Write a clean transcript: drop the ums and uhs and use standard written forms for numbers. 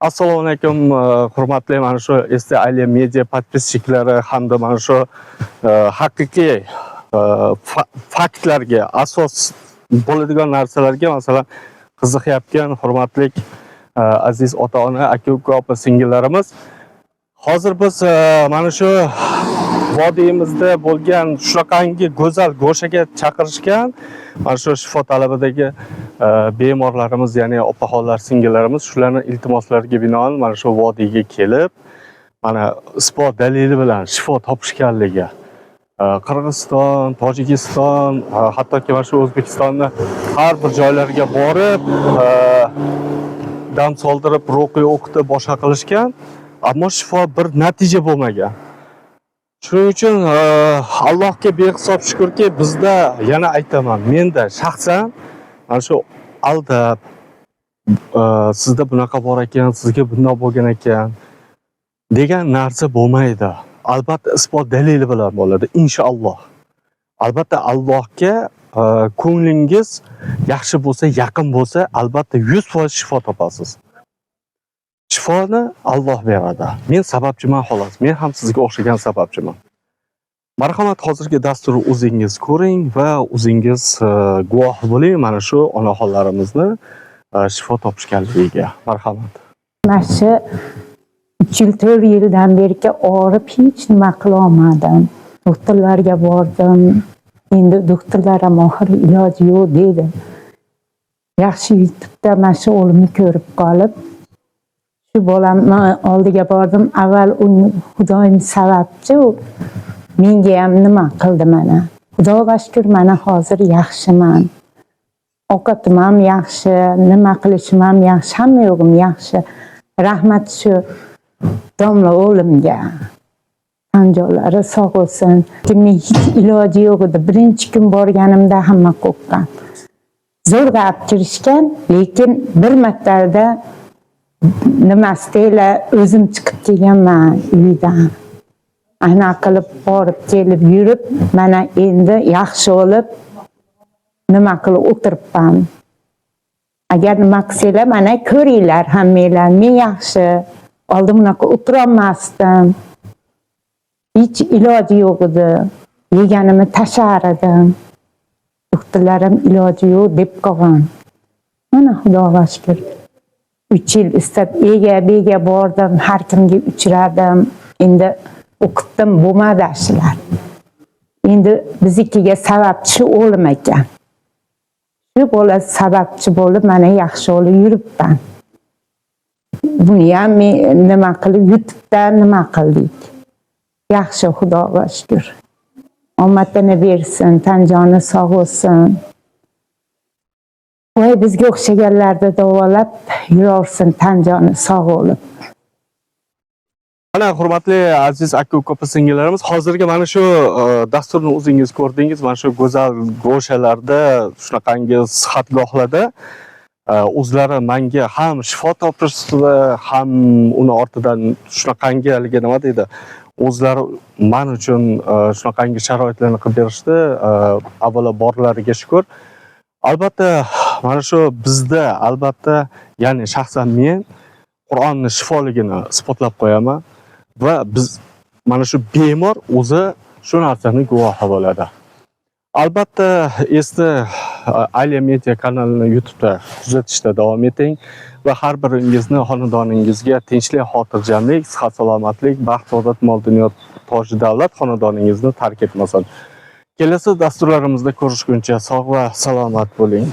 Assalomu alaykum, hurmatli mana shu Esti Alia Media podpischiklari hamda mana shu haqiqiy faktlarga asos bo'ladigan narsalarga masalan qiziqayotgan hurmatli aziz ota-ona, aka-uka, opa-singillarimiz. Hozir biz mana shu vodiyimizda bo'lgan shunaqangi go'zal go'shaga chaqirishgan mana shu shifo talabidagi bemorlarimiz, ya'ni opaxonlar, singillarimiz shularning iltimoslariga binoan mana shu vodiyga kelib, mana isbot dalili bilan shifo topishganligi. Qirg'iziston, Tojikiston, hattoki mana shu O'zbekistonning har bir joylariga borib, dam soldirib, ruqiya o'qitib, boshqa qilishgan, ammo shifo bir natija bo'lmagan. Shuning uchun Allohga behisob shukrki, bizda yana aytaman, menda shaxsan mana shu aldab sizda bunaqa bor ekan, sizga bundoq bo'lgan ekan degan narsa bo'lmaydi. Albatta isbot dalili bilan bo'ladi, inshaalloh. Albatta Allohga ko'nglingiz yaxshi bo'lsa, yaqin bo'lsa, albatta 100% shifo topasiz. Shifoni Alloh beradi. Men sababchiman xolos. Men ham sizga o'xshagan sababchiman. Marhamat, hozirgi dasturni o'zingiz ko'ring va o'zingiz guvoh bo'ling mana shu onaxonlarimizni shifo topishganligiga. Marhamat. Mana shu 3 yildan beri og'rib hech nima qila olmadim. Doktorlarga bordim. Endi doktorlar ham oxiri iloji yo'q dedi. Yaxshi YouTube'da mana shu o'limni ko'rib qolib, shu bolamni oldiga bordim. Avval Xudoyim sababchi, menga ham nima qildi mana. Xudoga shukr, mana hozir yaxshiman. Ovqatim ham yaxshi, nima qilishim ham yaxshi, hamma yo'g'im yaxshi. Rahmat shu domla o'limga. Anjolari sog' bo'lsin. Men hech iloji yo'q edi. Birinchi kun borganimda hamma qo'rqqan. Zo'rg'a olib kirishgan, lekin bir martada nimasida o'zim chiqib kelganman uydan. Ana qilib borib kelib yurib, mana endi yaxshi bo'lib nima qilib o'tiribman. Agar nima qilsanglar, mana ko'ringlar hammanglar, men yaxshi. Oldin bunaqa o'tira olmasdim. Hech iloji yo'q edi. Yeganimni tashlar edim. Doktorlarim iloji yo'q deb qolgan. Mana Xudoga shukr. 3 yil istab ega bordim, har kimga uchradim. Endi o'qitdim, bo'lmadi ashlar. Endi biznikiga sababchi o'lim ekan. Shu bola sababchi bo'lib, mana yaxshi bo'lib yuribman. Buni ham nima qilib, YouTube'dan nima qildik. Yaxshi, Xudoga shukr. Omadini bersin, tanjoni sog' bo'lsin. Voy, bizga o'xshaganlarni davolab yurarsin, tanjoni sog' bo'lib. Mana hurmatli aziz aka-uka, opa-singillarimiz, hozirgi mana shu dasturni o'zingiz ko'rdingiz, mana shu go'zal go'shalarda, shunaqangi sihatgohlarda o'zlari menga ham shifo topishdi, ham uni ortidan shunaqangi nima deydi, o'zlari men uchun shunaqangi sharoitlarni qilib berishdi. Avvalo borlariga shukr. Albatta mana shu bizda albatta, ya'ni shaxsan men Qur'onning shifoligini isbotlab qo'yaman va biz mana shu bemor o'zi shu narsani guvohi bo'ladi. Albatta Esti Alia Media kanalini YouTube'da kuzatishda davom eting va har biringizni xonadoningizga tinchlik, xotirjamlik, sihat, salomatlik, baxt, saodat, mol-dunyo, toj davlat xonadoningizni tark etmasin. Kelasi dasturlarimizda ko'rishguncha sog' va salomat bo'ling.